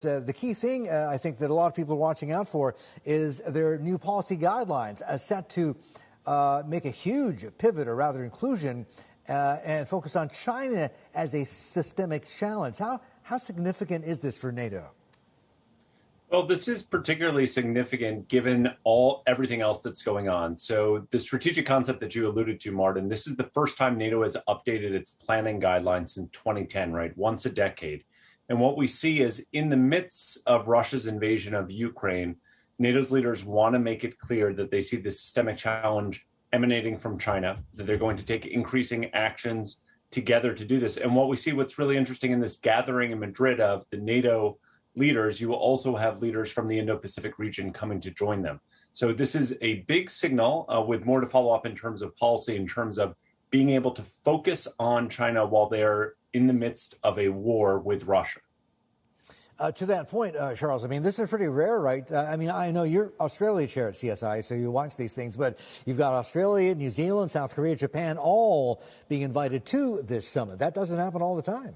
The key thing, I think, that a lot of people are watching out for is their new policy guidelines set to make a huge pivot, or rather inclusion, and focus on China as a systemic challenge. How significant is this for NATO? Well, this is particularly significant given everything else that's going on. So the strategic concept that you alluded to, Martin, this is the first time NATO has updated its planning guidelines since 2010, right? Once a decade. And what we see is in the midst of Russia's invasion of Ukraine, NATO's leaders want to make it clear that they see the systemic challenge emanating from China, that they're going to take increasing actions together to do this. And what we see, what's really interesting in this gathering in Madrid of the NATO leaders, you will also have leaders from the Indo-Pacific region coming to join them. So this is a big signal with more to follow up in terms of policy, in terms of being able to focus on China while they're in the midst of a war with Russia. To that point, Charles, I mean, this is pretty rare, right? I mean, I know you're Australia chair at CSI, so you watch these things, but you've got Australia, New Zealand, South Korea, Japan, all being invited to this summit. That doesn't happen all the time.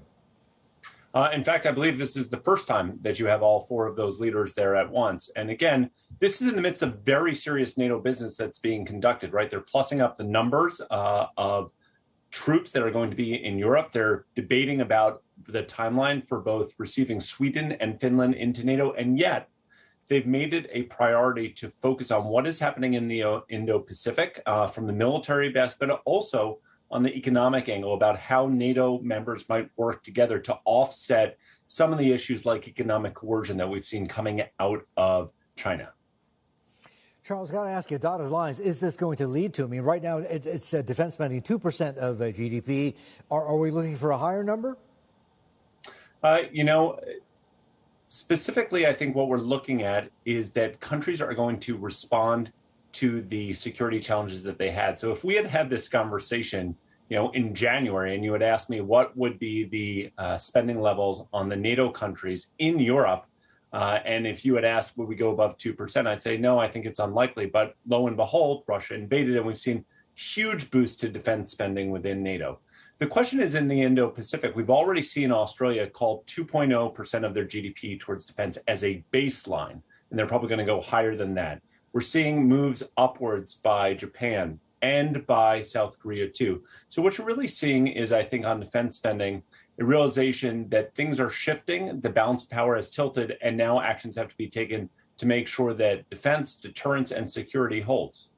In fact, I believe this is the first time that you have all four of those leaders there at once. And again, this is in the midst of very serious NATO business that's being conducted, right? They're plussing up the numbers of troops that are going to be in Europe. They're debating about the timeline for both receiving Sweden and Finland into NATO. And yet they've made it a priority to focus on what is happening in the Indo-Pacific from the military base, but also on the economic angle about how NATO members might work together to offset some of the issues like economic coercion that we've seen coming out of China. Charles, got to ask you, dotted lines, is this going to lead to? I mean, right now it's defense spending 2% of GDP. Are we looking for a higher number? Specifically, I think what we're looking at is that countries are going to respond to the security challenges that they had. So if we had had this conversation, in January, and you had asked me what would be the spending levels on the NATO countries in Europe, and if you had asked, would we go above 2%, I'd say, no, I think it's unlikely. But lo and behold, Russia invaded, and we've seen huge boosts to defense spending within NATO. The question is in the Indo-Pacific, we've already seen Australia call 2.0% of their GDP towards defense as a baseline, and they're probably going to go higher than that. We're seeing moves upwards by Japan and by South Korea, too. So what you're really seeing is, I think, on defense spending, a realization that things are shifting, the balance of power has tilted, and now actions have to be taken to make sure that defense, deterrence, and security holds.